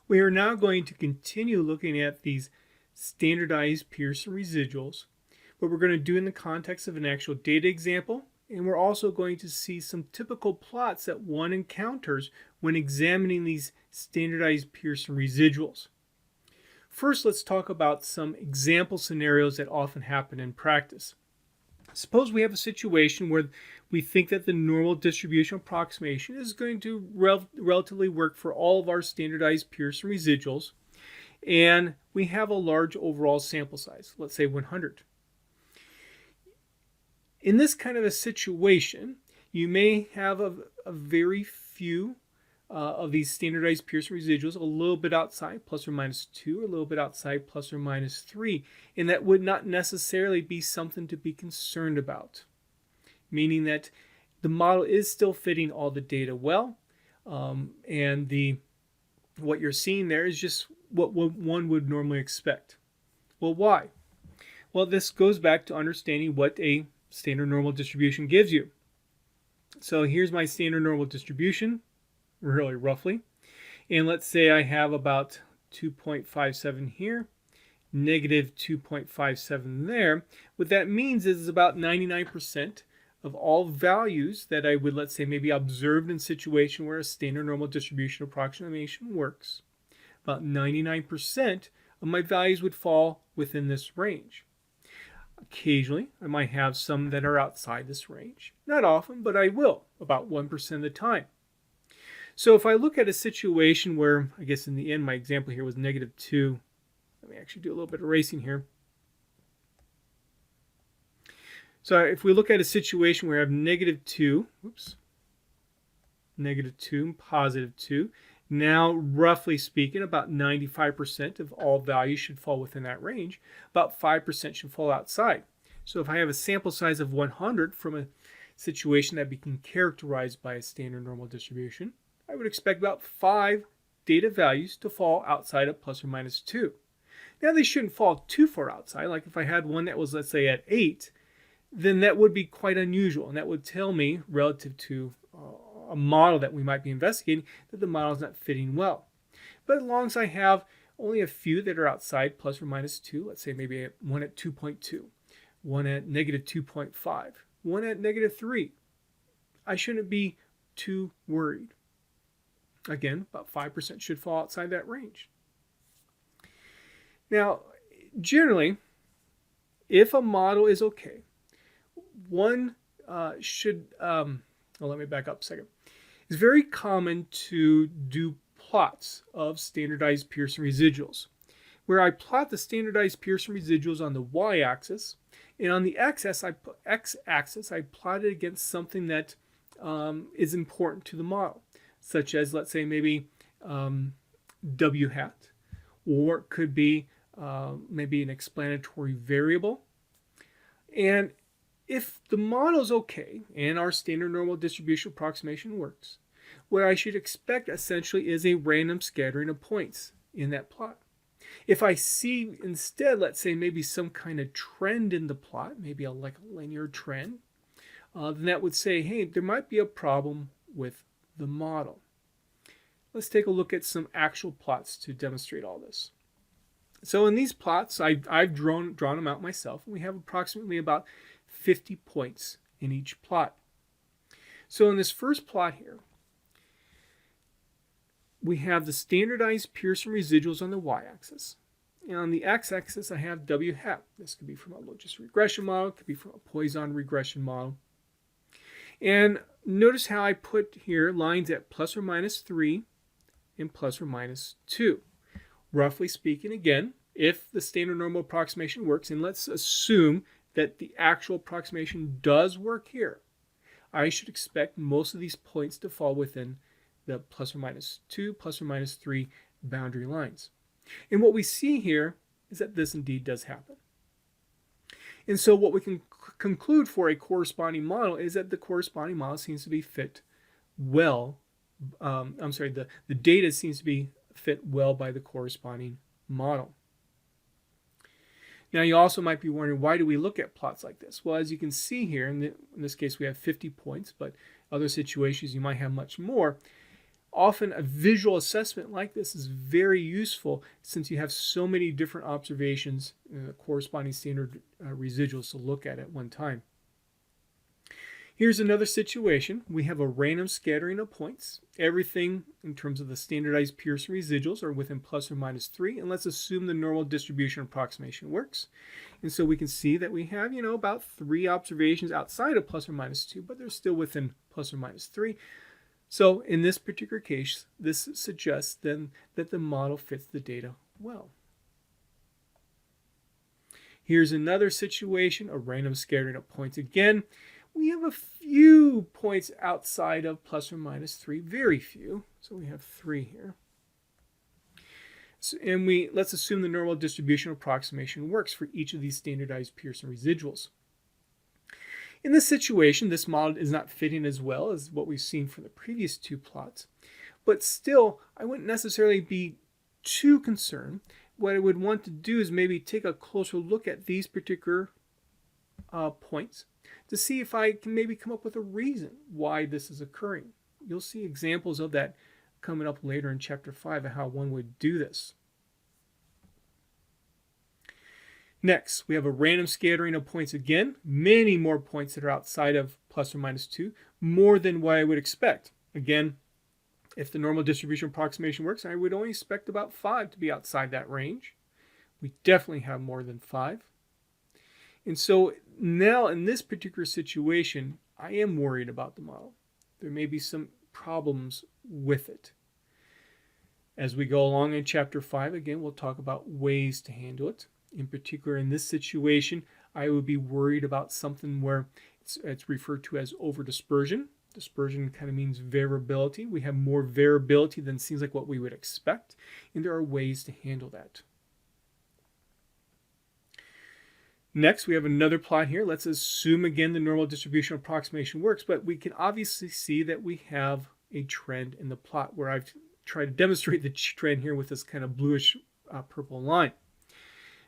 We are now going to continue looking at these standardized Pearson residuals, but we're going to do it in the context of an actual data example, and we're also going to see some typical plots that one encounters when examining these standardized Pearson residuals. First, let's talk about some example scenarios that often happen in practice. Suppose we have a situation where we think that the normal distribution approximation is going to relatively work for all of our standardized Pearson residuals, and we have a large overall sample size, let's say 100. In this kind of a situation, you may have a very few of these standardized Pearson residuals a little bit outside plus or minus 2, or a little bit outside plus or minus 3, and that would not necessarily be something to be concerned about, meaning that the model is still fitting all the data well, and what you're seeing there is just what one would normally expect. Well, why? Well, this goes back to understanding what a standard normal distribution gives you. So here's my standard normal distribution, really roughly, and let's say I have about 2.57 here, negative 2.57 there. What that means is about 99% of all values that I would, let's say, maybe observed in a situation where a standard normal distribution approximation works, about 99% of my values would fall within this range. Occasionally, I might have some that are outside this range. Not often, but I will, about 1% of the time. So if I look at a situation where, I guess in the end, my example here was negative 2. Let me actually do a little bit of erasing here. So if we look at a situation where I have negative 2, negative 2 and positive 2, now roughly speaking, about 95% of all values should fall within that range. About 5% should fall outside. So if I have a sample size of 100 from a situation that can be characterized by a standard normal distribution, I would expect about 5 data values to fall outside of plus or minus 2. Now they shouldn't fall too far outside. Like if I had one that was, let's say, at 8, then that would be quite unusual, and that would tell me, relative to a model that we might be investigating, that the model is not fitting well. But as long as I have only a few that are outside plus or minus 2, let's say maybe one at 2.2, one at negative 2.5, one at negative 3, I shouldn't be too worried. Again, about 5% should fall outside that range. Now, generally, if a model is okay, one should, let me back up a second. It's very common to do plots of standardized Pearson residuals, where I plot the standardized Pearson residuals on the y-axis, and on the x-axis I plot it against something that is important to the model, such as, let's say, maybe w hat, or it could be maybe an explanatory variable. And if the model is okay and our standard normal distribution approximation works, what I should expect essentially is a random scattering of points in that plot. If I see instead, let's say, maybe some kind of trend in the plot, maybe like a linear trend, then that would say, hey, there might be a problem with the model. Let's take a look at some actual plots to demonstrate all this. So in these plots, I've drawn them out myself, and we have approximately about 50 points in each plot. So in this first plot here, we have the standardized Pearson residuals on the y-axis. And on the x-axis, I have w hat. This could be from a logist regression model, it could be from a Poisson regression model. And notice how I put here lines at plus or minus 3 and plus or minus 2. Roughly speaking, again, if the standard normal approximation works, and let's assume that the actual approximation does work here, I should expect most of these points to fall within the plus or minus 2, plus or minus 3 boundary lines. And what we see here is that this indeed does happen. And so what we can conclude for a corresponding model is that the corresponding model seems to be fit well. The data seems to be fit well by the corresponding model. Now you also might be wondering, why do we look at plots like this? Well, as you can see here, in this case we have 50 points, but other situations you might have much more. often a visual assessment like this is very useful since you have so many different observations, corresponding standard residuals to look at one time. Here's another situation. We have a random scattering of points. Everything in terms of the standardized Pearson residuals are within plus or minus 3. And let's assume the normal distribution approximation works. And so we can see that we have, about 3 observations outside of plus or minus 2, but they're still within plus or minus 3. So in this particular case, this suggests then that the model fits the data well. Here's another situation, a random scattering of points again. We have a few points outside of plus or minus 3, very few. So we have 3 here. So, and let's assume the normal distribution approximation works for each of these standardized Pearson residuals. In this situation, this model is not fitting as well as what we've seen from the previous 2 plots. But still, I wouldn't necessarily be too concerned. What I would want to do is maybe take a closer look at these particular points to see if I can maybe come up with a reason why this is occurring. You'll see examples of that coming up later in chapter 5 of how one would do this. Next, we have a random scattering of points again, many more points that are outside of plus or minus 2, more than what I would expect. Again, if the normal distribution approximation works, I would only expect about 5 to be outside that range. We definitely have more than 5. And so now in this particular situation, I am worried about the model. There may be some problems with it. As we go along in chapter 5, again, we'll talk about ways to handle it. In particular, in this situation, I would be worried about something where it's referred to as over-dispersion. Dispersion kind of means variability. We have more variability than seems like what we would expect, and there are ways to handle that. Next, we have another plot here. Let's assume again the normal distribution approximation works, but we can obviously see that we have a trend in the plot where I've tried to demonstrate the trend here with this kind of bluish purple line.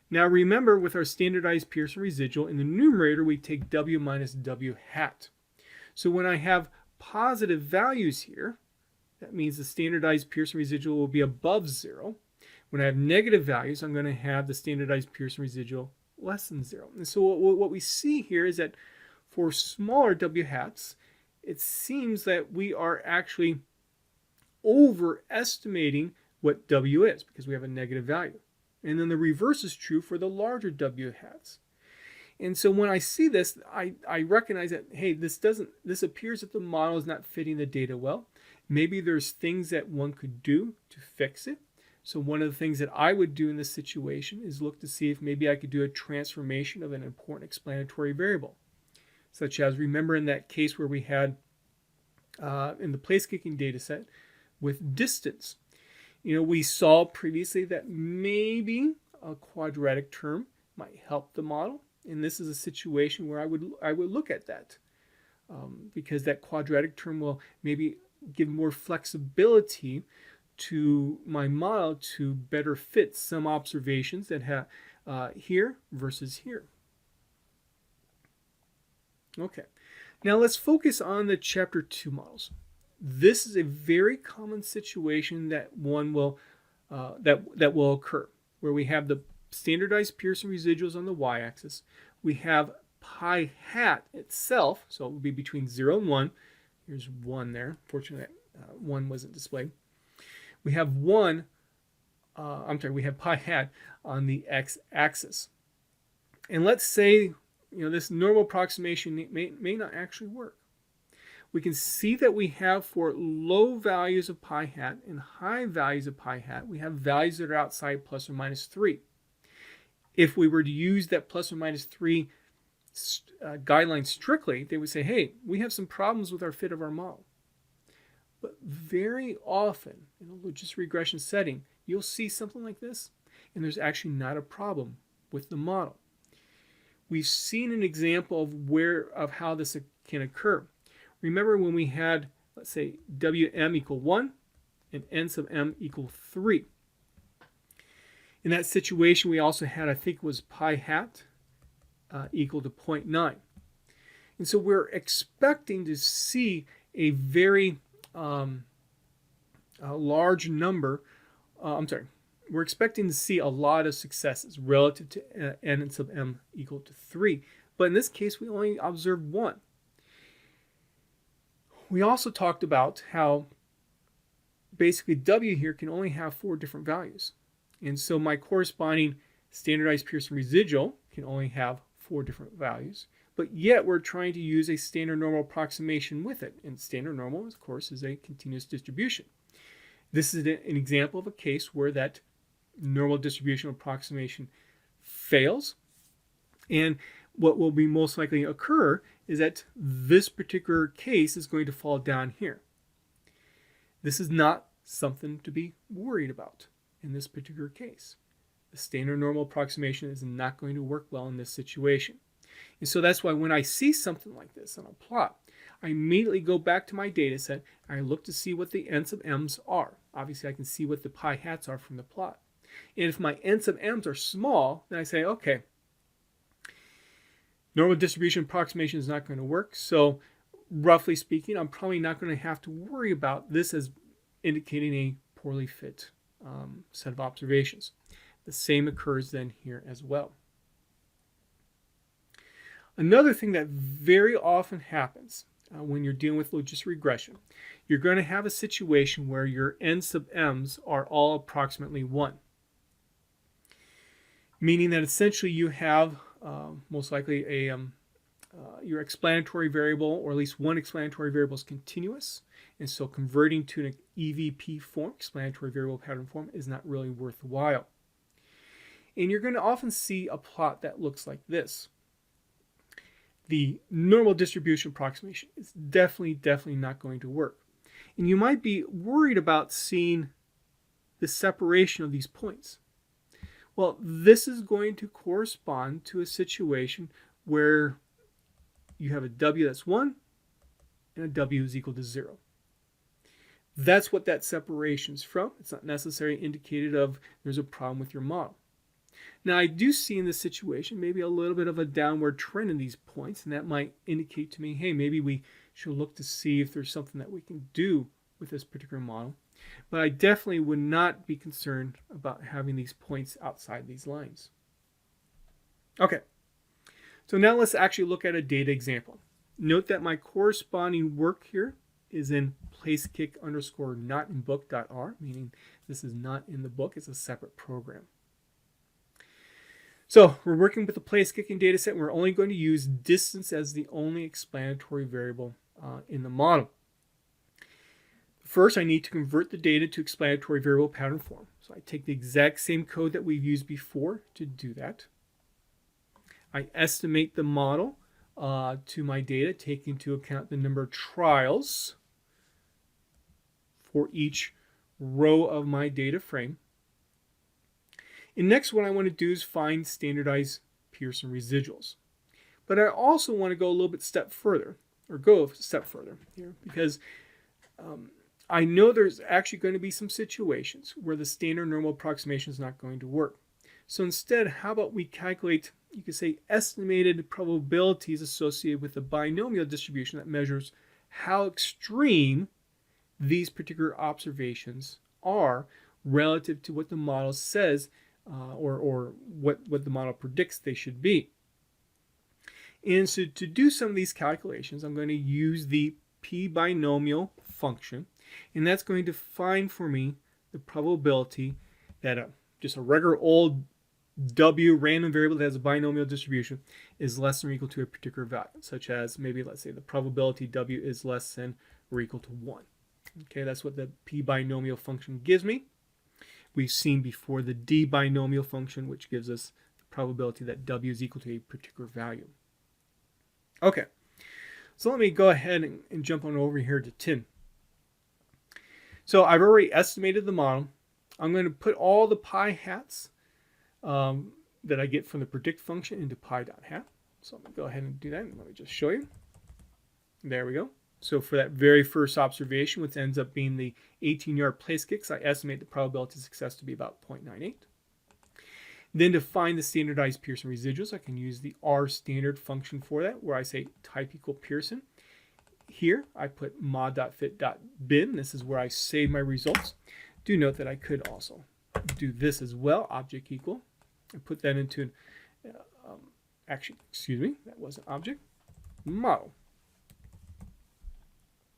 Now remember, with our standardized Pearson residual, in the numerator we take W minus W hat. So when I have positive values here, that means the standardized Pearson residual will be above 0. When I have negative values, I'm going to have the standardized Pearson residual less than 0. And so what we see here is that for smaller W hats, it seems that we are actually overestimating what W is because we have a negative value. And then the reverse is true for the larger W hats. And so when I see this, I recognize that, hey, this appears that the model is not fitting the data well. Maybe there's things that one could do to fix it. So one of the things that I would do in this situation is look to see if maybe I could do a transformation of an important explanatory variable. Such as, remember in that case where we had in the place kicking data set with distance. We saw previously that maybe a quadratic term might help the model. And this is a situation where I would look at that because that quadratic term will maybe give more flexibility to my model to better fit some observations that have here versus here. Okay, now let's focus on the chapter 2 models. This is a very common situation that one will that will occur, where we have the standardized Pearson residuals on the y-axis. We have pi hat itself, so it would be between 0 and 1. Here's 1 there. Fortunately, 1 wasn't displayed. We have we have pi hat on the x-axis. And let's say, this normal approximation may not actually work. We can see that we have for low values of pi hat and high values of pi hat, we have values that are outside plus or minus 3. If we were to use that plus or minus 3 guideline strictly, they would say, hey, we have some problems with our fit of our model. But very often, in a logistic regression setting, you'll see something like this, and there's actually not a problem with the model. We've seen an example of how this can occur. Remember when we had, let's say, Wm equal 1 and n sub m equal 3. In that situation, we also had, I think it was pi hat equal to 0.9. And so we're expecting to see a very a large number, we're expecting to see a lot of successes relative to n sub m equal to 3. But in this case, we only observed 1. We also talked about how basically w here can only have 4 different values. And so my corresponding standardized Pearson residual can only have 4 different values. But yet we're trying to use a standard normal approximation with it. And standard normal, of course, is a continuous distribution. This is an example of a case where that normal distribution approximation fails. And what will be most likely occur is that this particular case is going to fall down here. This is not something to be worried about in this particular case. The standard normal approximation is not going to work well in this situation. And so that's why when I see something like this on a plot, I immediately go back to my data set and I look to see what the n sub m's are. Obviously, I can see what the pi hats are from the plot. And if my n sub m's are small, then I say, okay, normal distribution approximation is not going to work. So roughly speaking, I'm probably not going to have to worry about this as indicating a poorly fit set of observations. The same occurs then here as well. Another thing that very often happens when you're dealing with logistic regression, you're going to have a situation where your n sub m's are all approximately 1. Meaning that essentially you have most likely your explanatory variable, or at least one explanatory variable, is continuous. And so converting to an EVP form, explanatory variable pattern form, is not really worthwhile. And you're going to often see a plot that looks like this. The normal distribution approximation is definitely not going to work. And you might be worried about seeing the separation of these points. Well, this is going to correspond to a situation where you have a w that's 1 and a w is equal to 0. That's what that separation is from. It's not necessarily indicated of there's a problem with your model. Now, I do see in this situation maybe a little bit of a downward trend in these points, and that might indicate to me, hey, maybe we should look to see if there's something that we can do with this particular model. But I definitely would not be concerned about having these points outside these lines. Okay, so now let's actually look at a data example. Note that my corresponding work here is in placekick_not-in-book.r, meaning this is not in the book, it's a separate program. So we're working with the place kicking data set, and we're only going to use distance as the only explanatory variable in the model. First, I need to convert the data to explanatory variable pattern form. So I take the exact same code that we've used before to do that. I estimate the model to my data, taking into account the number of trials for each row of my data frame. And next, what I want to do is find standardized Pearson residuals. But I also want to go a little bit step further here, because I know there's actually going to be some situations where the standard normal approximation is not going to work. So instead, how about we calculate, you could say, estimated probabilities associated with the binomial distribution that measures how extreme these particular observations are relative to what the model says or what the model predicts they should be. And so to do some of these calculations, I'm going to use the p binomial function, and that's going to find for me the probability that just a regular old w random variable that has a binomial distribution is less than or equal to a particular value, such as maybe, let's say, the probability w is less than or equal to 1. Okay, that's what the p binomial function gives me. We've seen before the d binomial function, which gives us the probability that w is equal to a particular value. Okay, so let me go ahead and jump on over here to 10. So I've already estimated the model. I'm going to put all the pi hats that I get from the predict function into pi.hat. So I'm going to go ahead and do that. And let me just show you. There we go. So for that very first observation, which ends up being the 18-yard place kicks, I estimate the probability of success to be about 0.98. Then to find the standardized Pearson residuals, I can use the R standard function for that, where I say type equal Pearson. here I put mod.fit.bin. This is where I save my results. Do note that I could also do this as well, object equal, and put that into an, actually, excuse me, that was an object, model.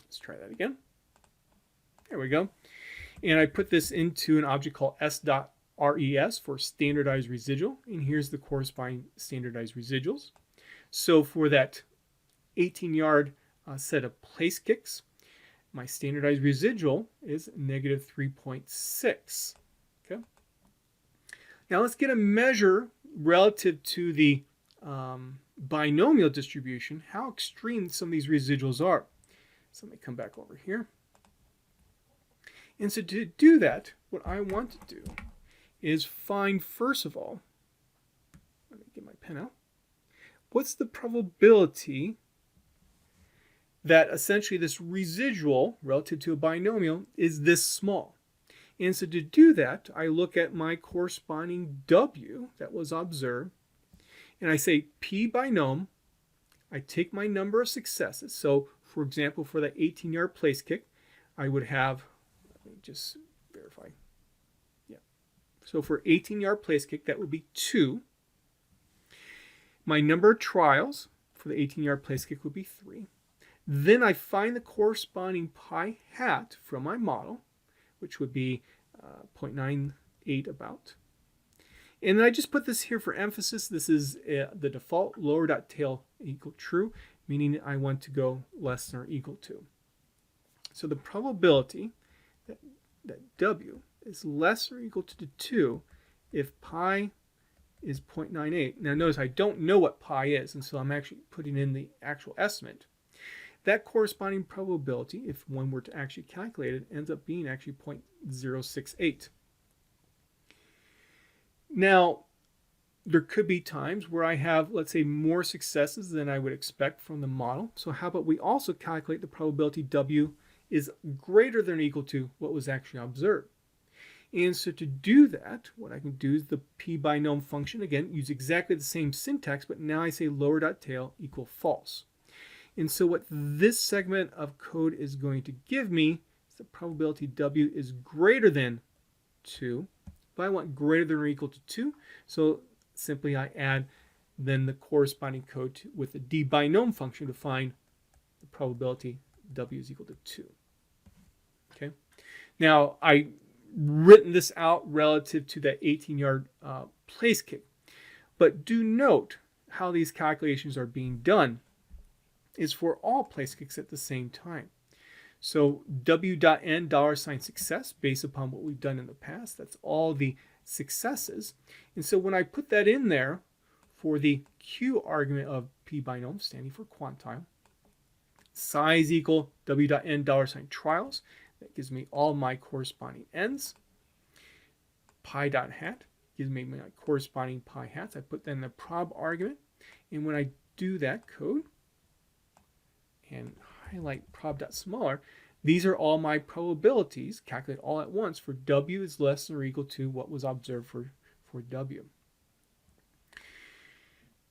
Let's try that again. There we go. And I put this into an object called s.res for standardized residual, and here's the corresponding standardized residuals. So for that 18-yard set of place kicks, my standardized residual is negative 3.6. Okay. Now let's get a measure relative to the binomial distribution, how extreme some of these residuals are. So let me come back over here. And so to do that, what I want to do is find, first of all, let me get my pen out, what's the probability that essentially this residual relative to a binomial is this small. And so to do that, I look at my corresponding W that was observed, and I say P binom, I take my number of successes. So for example, for that 18-yard place kick, I would have, let me just verify. Yeah. So for 18-yard place kick, that would be 2. My number of trials for the 18-yard place kick would be 3. Then I find the corresponding pi hat from my model, which would be 0.98 about. And then I just put this here for emphasis. This is the default lower dot tail equal true, meaning I want to go less than or equal to. So the probability that W is less or equal to 2 if pi is 0.98. Now notice I don't know what pi is, and so I'm actually putting in the actual estimate. That corresponding probability, if one were to actually calculate it, ends up being actually 0.068. Now, there could be times where I have, let's say, more successes than I would expect from the model. So how about we also calculate the probability W is greater than or equal to what was actually observed. And so to do that, what I can do is the p binom function, again, use exactly the same syntax, but now I say lower dot tail equal false. And so what this segment of code is going to give me is the probability W is greater than 2. But I want greater than or equal to 2, so simply I add then the corresponding code with the d binom function to find the probability W is equal to 2. Okay. Now I written this out relative to that 18-yard place kick, but do note how these calculations are being done is for all place kicks at the same time. So W.N $success based upon what we've done in the past. That's all the successes. And so when I put that in there for the Q argument of P binom, standing for quantile, size equal W.N $trials. That gives me all my corresponding n's. Pi.hat gives me my corresponding pi hats. I put that in the prob argument. And when I do that code and highlight prob.smaller, these are all my probabilities, calculate all at once for W is less than or equal to what was observed for W.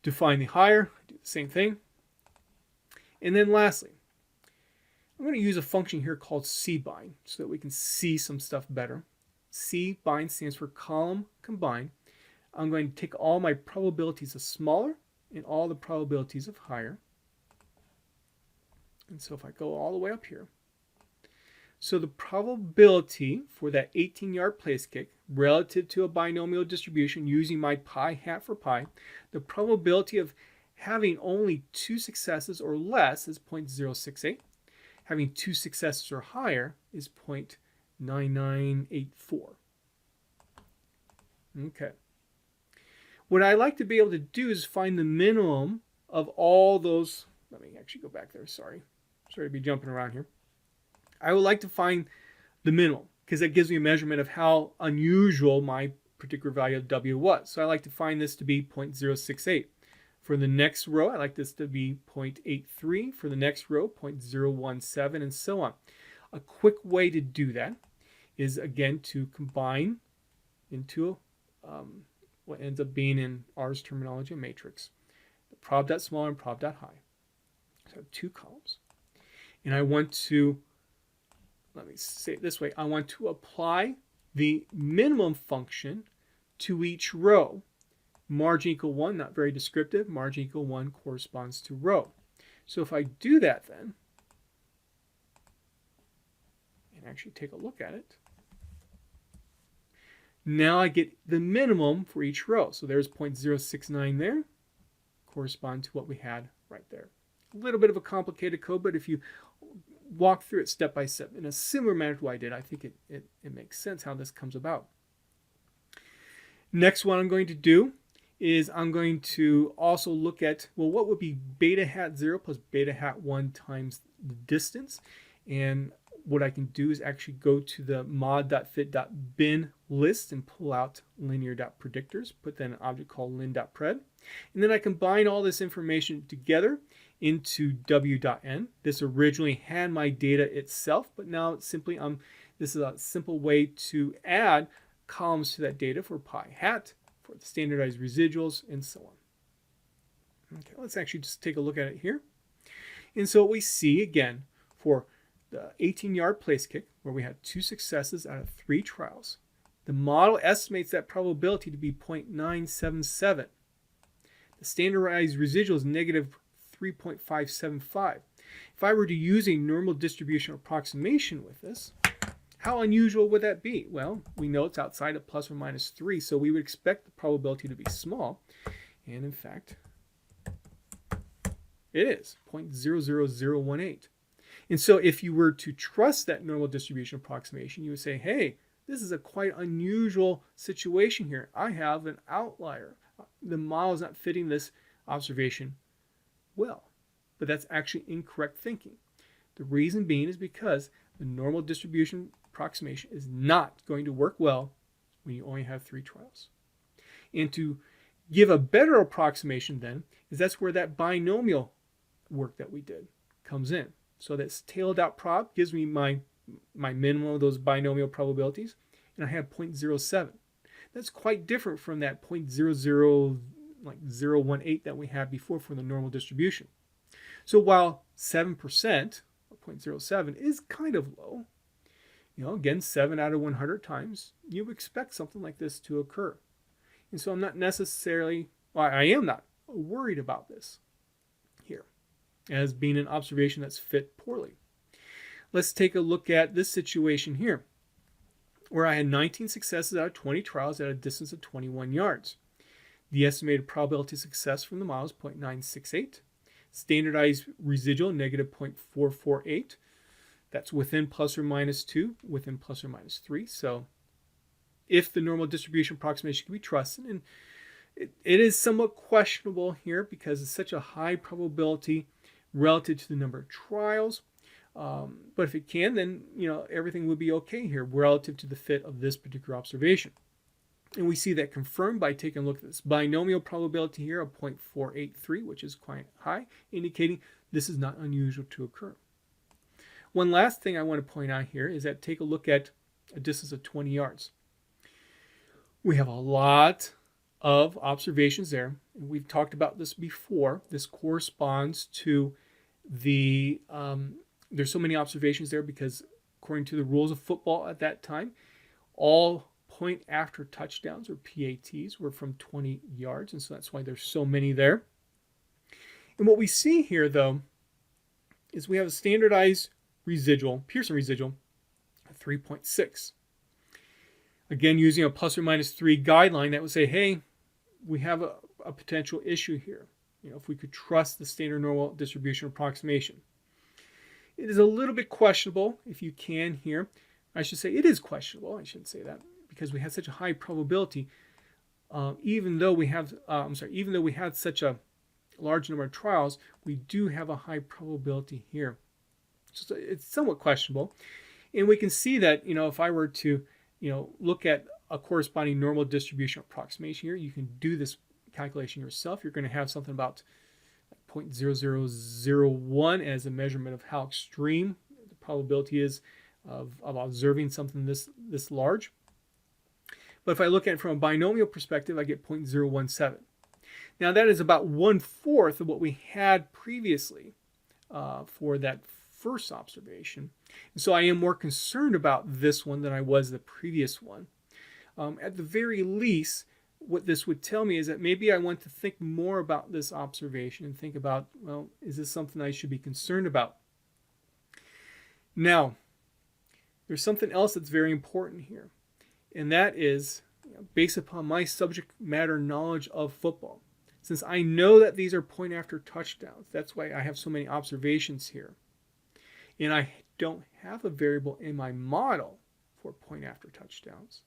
To find the higher, do the same thing. And then lastly, I'm going to use a function here called cbind so that we can see some stuff better. Cbind stands for column combine. I'm going to take all my probabilities of smaller and all the probabilities of higher. And so if I go all the way up here, so the probability for that 18-yard place kick relative to a binomial distribution using my pi hat for pi, the probability of having only 2 successes or less is 0.068. Having 2 successes or higher is 0.9984. Okay. What I like to be able to do is find the minimum of all those. Let me actually go back there. Sorry to be jumping around here. I would like to find the minimum because that gives me a measurement of how unusual my particular value of W was. So I like to find this to be 0.068. For the next row, I like this to be 0.83. For the next row, 0.017, and so on. A quick way to do that is, again, to combine into what ends up being in R's terminology a matrix. The prob.small and prob.high. So I have 2 columns. and I want to, let me say it this way, I want to apply the minimum function to each row. Margin equal 1, not very descriptive. Margin equal 1 corresponds to row. So if I do that then, and actually take a look at it, now I get the minimum for each row. So there's 0.069 there, correspond to what we had right there. A little bit of a complicated code, but if you walk through it step by step in a similar manner to what I did, I think it makes sense how this comes about. Next, what I'm going to do is I'm going to also look at, well, what would be beta hat 0 plus beta hat 1 times the distance. And what I can do is actually go to the mod.fit.bin list and pull out linear.predictors, put then an object called lin.pred. And then I combine all this information together into w.n. This originally had my data itself, but now it's simply, this is a simple way to add columns to that data for pi hat, for the standardized residuals, and so on. Okay, let's actually just take a look at it here. And so what we see, again, for the 18-yard place kick, where we had 2 successes out of 3 trials, the model estimates that probability to be 0.977. The standardized residual is negative 3.575. If I were to use a normal distribution approximation with this, how unusual would that be? Well, we know it's outside of plus or minus 3, so we would expect the probability to be small. And in fact, it is 0.00018. And so if you were to trust that normal distribution approximation, you would say, hey, this is a quite unusual situation here. I have an outlier. The model is not fitting this observation well. But that's actually incorrect thinking. The reason being is because the normal distribution approximation is not going to work well when you only have 3 trials. And to give a better approximation then, is that's where that binomial work that we did comes in. So this tailed out prob gives me my minimum of those binomial probabilities, and I have 0.07. That's quite different from that 0.018 that we had before for the normal distribution. So while 7%, or 0.07, is kind of low, again, 7 out of 100 times, you expect something like this to occur. And so I'm not necessarily, I am not worried about this here as being an observation that's fit poorly. Let's take a look at this situation here, where I had 19 successes out of 20 trials at a distance of 21 yards. The estimated probability of success from the model is 0.968. Standardized residual, negative 0.448. That's within plus or minus 2, within plus or minus 3. So if the normal distribution approximation can be trusted, and it is somewhat questionable here because it's such a high probability relative to the number of trials. But if it can, then everything would be okay here relative to the fit of this particular observation. And we see that confirmed by taking a look at this binomial probability here of 0.483, which is quite high, indicating this is not unusual to occur. One last thing I want to point out here is that take a look at a distance of 20 yards. We have a lot of observations there. We've talked about this before. This corresponds to the, there's so many observations there because according to the rules of football at that time, all point after touchdowns or PATs were from 20 yards. And so that's why there's so many there. And what we see here though, is we have a standardized residual, Pearson residual, of 3.6. Again, using a plus or minus 3 guideline that would say, hey, we have a potential issue here. If we could trust the standard normal distribution approximation. It is a little bit questionable if you can here. I should say it is questionable. I shouldn't say that because we had such a high probability. Even though we have such a large number of trials, we do have a high probability here. So it's somewhat questionable. And we can see that, if I were to, look at a corresponding normal distribution approximation here, you can do this calculation yourself. You're going to have something about 0.0001 as a measurement of how extreme the probability is of observing something this large. But if I look at it from a binomial perspective, I get 0.017. Now that is about 1/4 of what we had previously for that first observation. And so I am more concerned about this one than I was the previous one. At the very least, what this would tell me is that maybe I want to think more about this observation and think about, well, is this something I should be concerned about? Now, there's something else that's very important here, and that is, based upon my subject matter knowledge of football. Since I know that these are point after touchdowns, that's why I have so many observations here. And I don't have a variable in my model for point after touchdowns.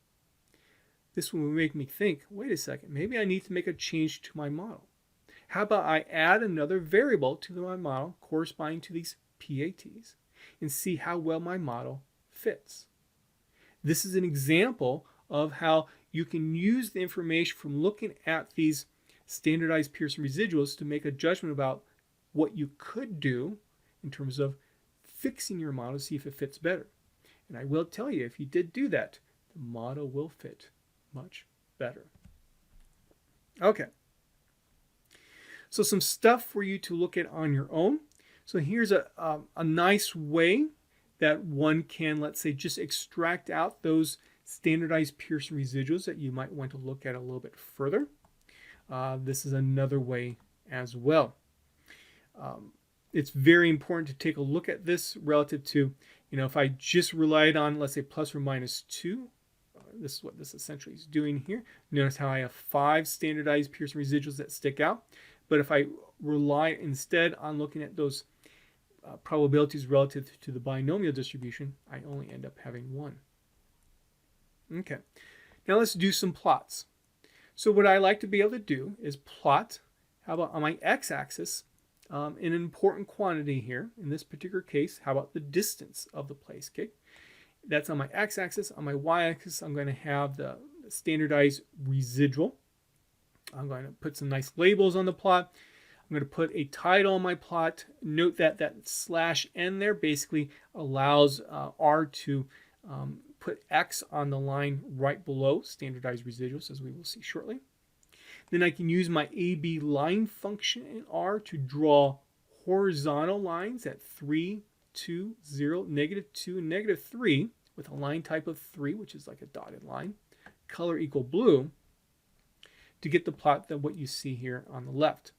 This will make me think, wait a second, maybe I need to make a change to my model. How about I add another variable to my model corresponding to these PATs and see how well my model fits. This is an example of how you can use the information from looking at these standardized Pearson residuals to make a judgment about what you could do in terms of fixing your model to see if it fits better. And I will tell you, if you did do that, the model will fit much better. Okay. So some stuff for you to look at on your own. So here's a nice way that one can, let's say, just extract out those standardized Pearson residuals that you might want to look at a little bit further. This is another way as well. It's very important to take a look at this relative to, if I just relied on, let's say, plus or minus 2, this is what this essentially is doing here. Notice how I have 5 standardized Pearson residuals that stick out. But if I rely instead on looking at those probabilities relative to the binomial distribution, I only end up having 1. Okay, now let's do some plots. So what I like to be able to do is plot, how about on my x-axis, an important quantity here. In this particular case, how about the distance of the place kick? That's on my x-axis. On my y-axis, I'm going to have the standardized residual. I'm going to put some nice labels on the plot. I'm going to put a title on my plot. Note that that /n there basically allows R to put X on the line right below standardized residuals, as we will see shortly. Then I can use my AB line function in R to draw horizontal lines at 3, 2, 0, -2, and -3 with a line type of 3, which is like a dotted line, color equal blue, to get the plot that what you see here on the left.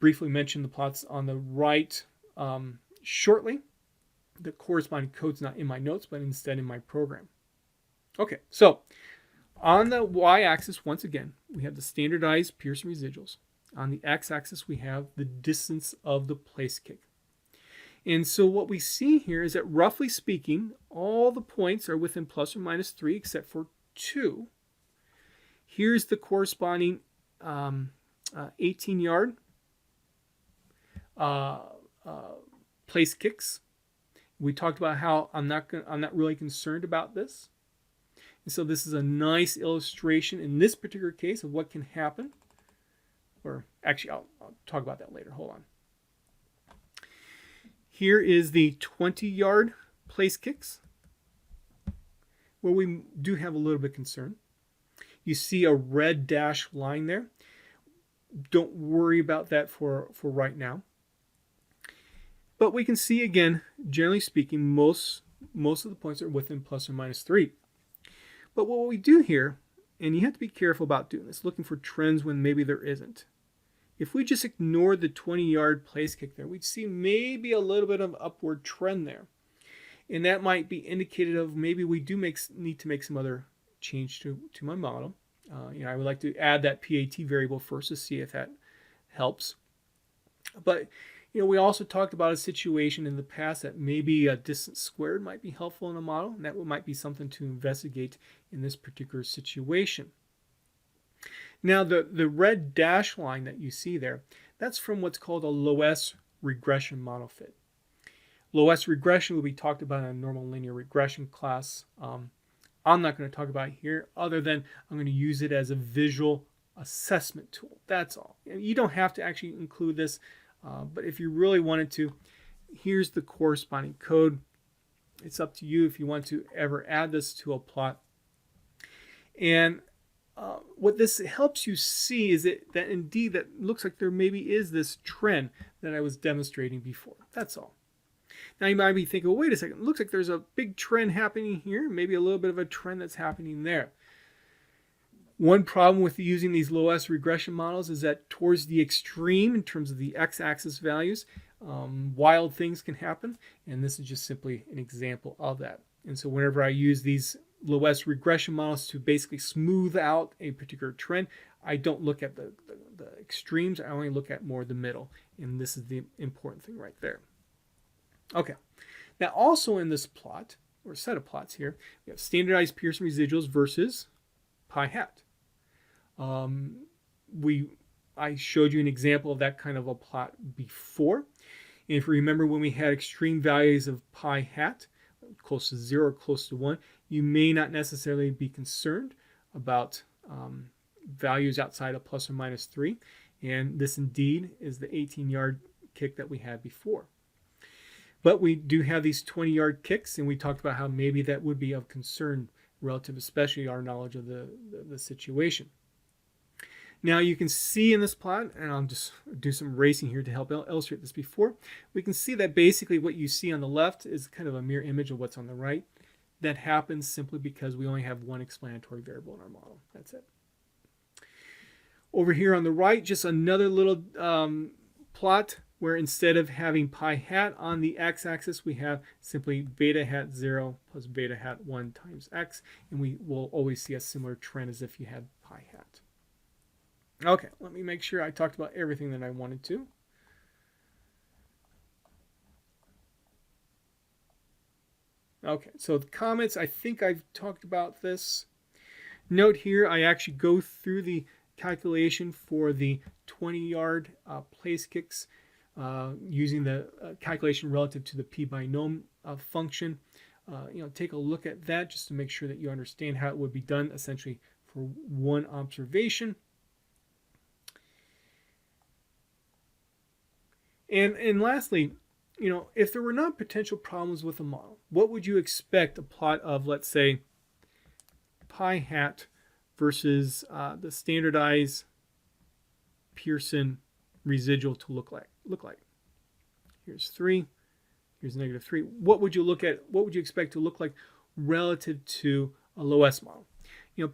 Briefly mention the plots on the right shortly. The corresponding code's not in my notes, but instead in my program. Okay, so on the y-axis, once again, we have the standardized Pearson residuals. On the x-axis, we have the distance of the place kick. And so what we see here is that, roughly speaking, all the points are within plus or minus 3 except for 2. Here's the corresponding 18-yard place kicks. We talked about how I'm not really concerned about this. And so this is a nice illustration in this particular case of what can happen. Or actually, I'll talk about that later. Hold on. Here is the 20-yard place kicks, where we do have a little bit of concern. You see a red dashed line there. Don't worry about that for right now. But we can see, again, generally speaking, most of the points are within plus or minus 3. But what we do here, and you have to be careful about doing this, looking for trends when maybe there isn't. If we just ignored the 20-yard place kick there, we'd see maybe a little bit of upward trend there. And that might be indicative of maybe we do need to make some other change to my model. I would like to add that PAT variable first to see if that helps. But we also talked about a situation in the past that maybe a distance squared might be helpful in a model, and that might be something to investigate in this particular situation. Now, the red dash line that you see there, that's from what's called a low-S regression model fit. Low-S regression will be talked about in a normal linear regression class. I'm not going to talk about it here, other than I'm going to use it as a visual assessment tool. That's all. And you don't have to actually include this. But if you really wanted to, here's the corresponding code. It's up to you if you want to ever add this to a plot. And what this helps you see is that indeed that looks like there maybe is this trend that I was demonstrating before. That's all. Now you might be thinking, well, wait a second, it looks like there's a big trend happening here, maybe a little bit of a trend that's happening there. One problem with using these low S regression models is that towards the extreme, in terms of the x-axis values, wild things can happen, and this is just simply an example of that. And so whenever I use these low S regression models to basically smooth out a particular trend, I don't look at the extremes, I only look at more the middle, and this is the important thing right there. Okay, now also in this plot, or set of plots here, we have standardized Pearson residuals versus pi hat. I showed you an example of that kind of a plot before. And if you remember, when we had extreme values of pi hat, close to 0 or close to 1, you may not necessarily be concerned about values outside of plus or minus 3. And this indeed is the 18-yard kick that we had before. But we do have these 20-yard kicks, and we talked about how maybe that would be of concern relative, especially our knowledge of the situation. Now you can see in this plot, and I'll just do some racing here to help illustrate this before, we can see that basically what you see on the left is kind of a mirror image of what's on the right. That happens simply because we only have one explanatory variable in our model. That's it. Over here on the right, just another little plot where instead of having pi hat on the x-axis, we have simply beta hat 0 plus beta hat 1 times x, and we will always see a similar trend as if you had pi hat. Okay, let me make sure I talked about everything that I wanted to. Okay, so the comments, I think I've talked about this. Note here, I actually go through the calculation for the 20-yard place kicks using the calculation relative to the p-binom function. Take a look at that just to make sure that you understand how it would be done essentially for one observation. And lastly, if there were not potential problems with a model, what would you expect a plot of, let's say, pi hat versus the standardized Pearson residual to look like? Here's 3, here's negative 3. What would you look at? What would you expect to look like relative to a low S model?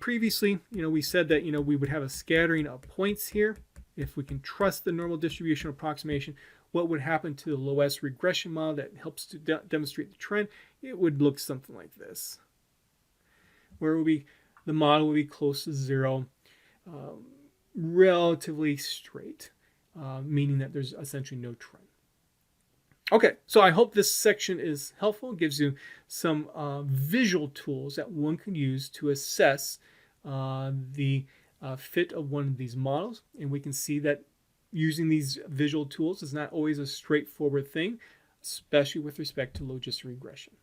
Previously, we said that we would have a scattering of points here. If we can trust the normal distribution approximation, what would happen to the low S regression model that helps to demonstrate the trend? It would look something like this, where the model would be close to 0, relatively straight, meaning that there's essentially no trend. Okay, so I hope this section is helpful. It gives you some visual tools that one can use to assess the fit of one of these models, and we can see that using these visual tools is not always a straightforward thing, especially with respect to logistic regression.